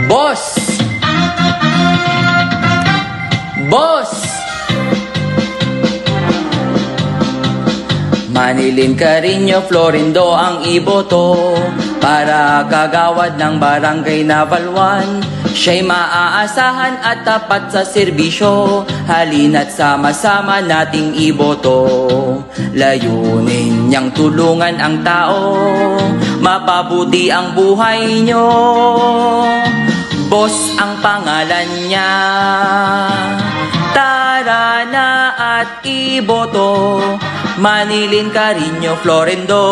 Boss! Boss! Manilin Carino Florindo ang iboto para kagawad ng barangay Naval 1. Siya'y maaasahan at tapat sa serbisyo. Halina't sama-sama nating iboto. Layunin niyang tulungan ang tao, mapabuti ang buhay nyo. Boss ang pangalan niya. Tara na at iboto. Manilin Carino Florindo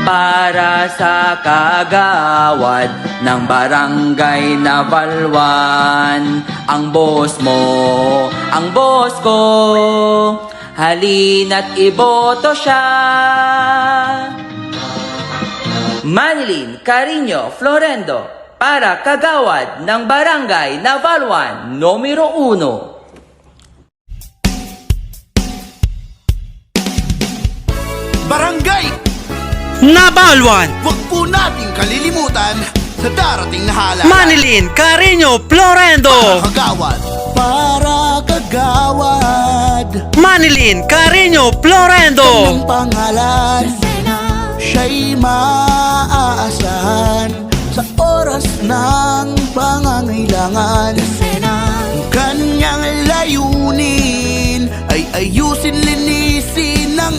para sa kagawad ng barangay Naval 1. Ang boss mo, ang boss ko, halina't iboto siya. Manilin Carino Florindo para kagawad ng barangay Naval 1, numero 1. Barangay Naval 1, Huwag po nating kalilimutan sa darating na halalan. Manilin Carino Florindo, Kagawad para kagawad Manilin Carino Florindo, ng pangalan. Siya'y maaasahan sa oras ng pangangailangan. Kanyang layunin ay ayusin, linisin ng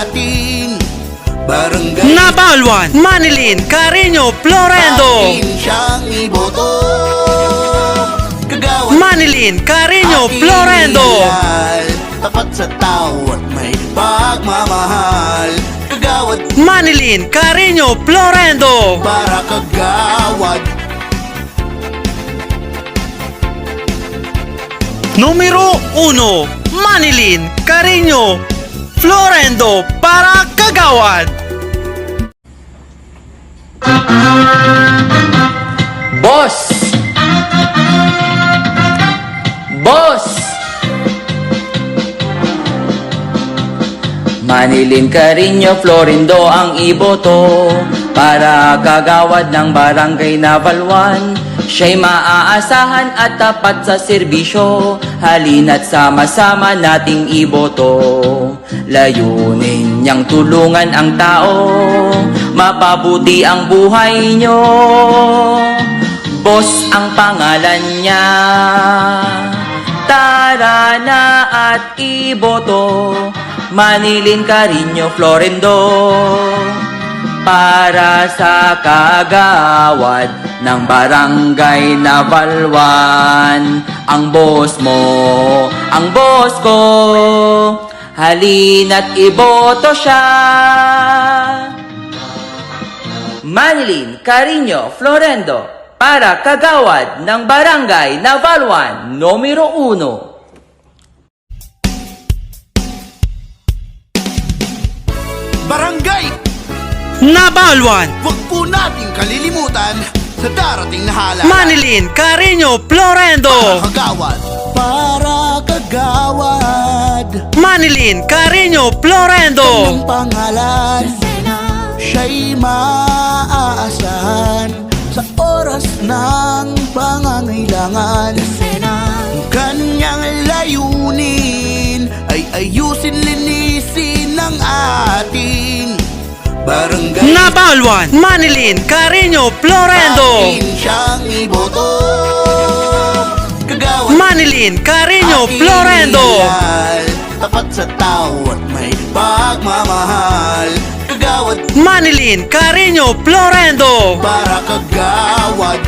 ating barangay. Naval 1, Manilin Carino Florindo, Atin siyang iboto. Kagawad Manilin Carino ating Florindo, ideal, tapat sa tao at may pagmamahal. Kagawad Manilin Carino Florindo, para kagawad. numero 1, Manilin Carino Florindo para kagawad. Boss! Boss! Manilin Carino Florindo ang iboto para kagawad ng barangay Naval 1. Siya'y maaasahan at tapat sa serbisyo. Halina't sama-sama nating iboto. Layunin niyang tulungan ang tao, mapabuti ang buhay nyo. Boss ang pangalan niya. Tara na at iboto. Manilin Carino Florindo para sa kagawad ng barangay Naval 1. Ang boss mo, ang boss ko, halina't iboto siya. Manilin Carino Florindo para kagawad ng barangay Naval 1, numero 1. Barangay Naval 1, Huwag po nating kalilimutan sa darating na halalan. Manilin Carino Florindo, Kagawad para kagawad Manilin Carino Florindo, ng pangalan. Siya'y maaasahan sa oras ng pangangailangan. Kanyang layunin ay ayusin, linisin ng ating barangay. Naval 1, Manilin Carino Florindo, Atin siyang iboto. Kagawad Manilin Carino ating Florindo, ideal, tapat sa tao at may pagmamahal. Kagawad Manilin Carino Florindo, para kagawad.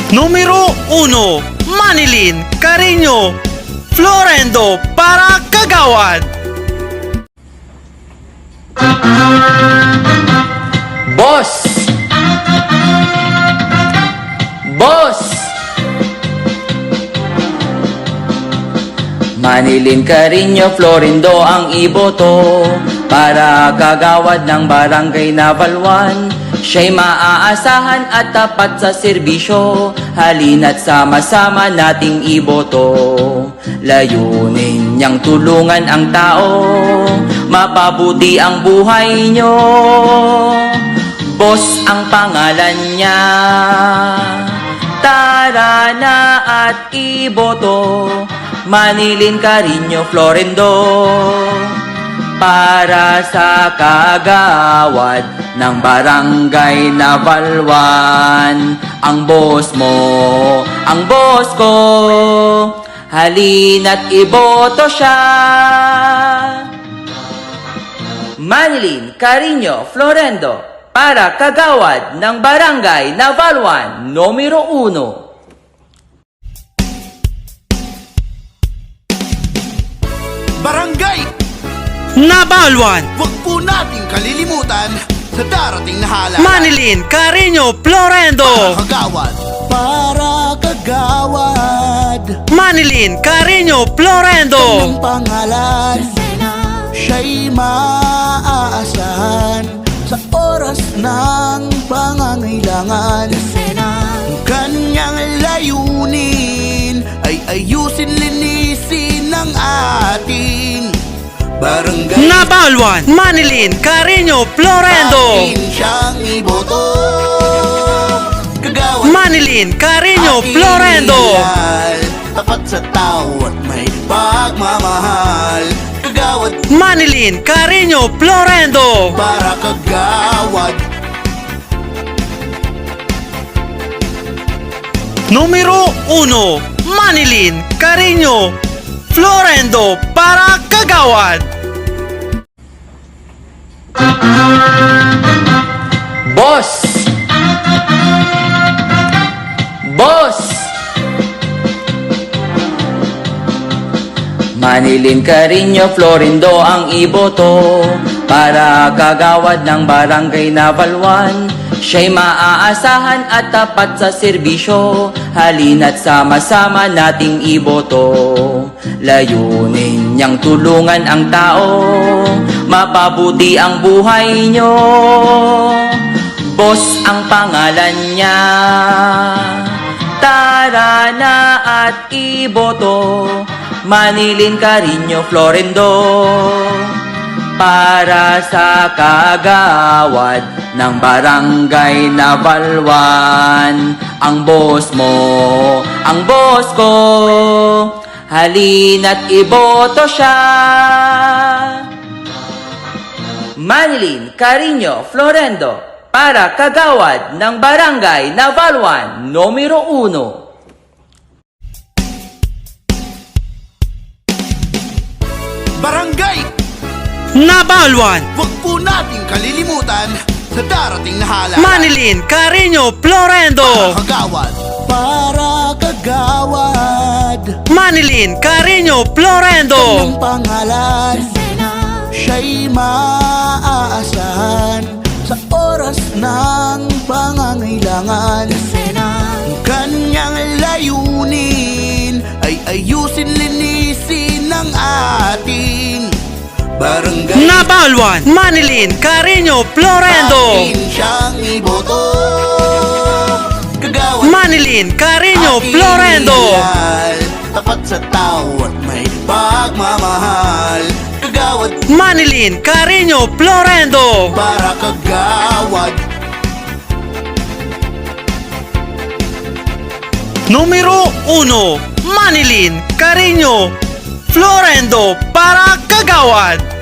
numero 1, Manilin Carino Florindo para kagawad. Boss! Boss! Manilin Carino Florindo ang iboto para kagawad ng barangay Naval 1. Siya'y maaasahan at tapat sa serbisyo. Halina't sama-sama nating iboto. Layunin niyang tulungan ang tao, mapabuti ang buhay nyo. Boss ang pangalan niya. Tara na at iboto, Manilin Carino Florendo, para sa kagawad ng barangay Navalwan. Ang boss mo, ang boss ko, halina't iboto siya. Manilin Carino Florendo, para kagawad ng barangay Navalwan, numero 1. Barangay, Navalwan, huwag po nating kalilimutan sa darating na halalan. Manilin Carino Florendo, Kagawad, para kagawad Manilin Carino Florendo, ng pangalan, siya'y maaasahan sa oras ng pangangailangan. Ang kanyang layunin ay ayusin, linisin ng ating barangay. Navalwan, Manilin Carino Florendo, Atin siyang iboto, kagawad Manilin Carino aking Florendo, ideal, tapat sa tao at may pagmamahal. Kagawad Manilin Carino Florendo, para kagawad, numero 1. Manilin Carino Florendo, para kagawad. Boss! Boss! Manilin Carino Florendo ang iboto, para kagawad ng barangay Navalwan. Siya'y maaasahan at tapat sa serbisyo, halina't sama-sama nating iboto. Layunin niyang tulungan ang tao, mapabuti ang buhay nyo. Boss ang pangalan niya. Tara na at iboto, Manilin Carino Florendo, para sa kagawad ng barangay Navalwan. Ang boss mo, ang boss ko, halina't iboto siya. Manilin Carino Florendo, para kagawad ng barangay Navalwan, numero 1. barangay, Navalwan, huwag po nating kalilimutan sa darating na halalan. Manilin Carino Florendo, Kagawad, para kagawad Manilin Carino Florendo, ng pangalan, siya'y maaasahan sa oras ng pangangailangan. Ang kanyang layunin ay ayusin, linisin ng ating barangay. Navalwan, Manilin Carino Florendo, Atin siyang iboto, kagawad Manilin Carino aking Florendo, ideal, tapat sa tao at may pagmamahal. Kagawad Manilin Carino Florendo, para kagawad, numero 1. Manilin Carino Florendo, para kagawad.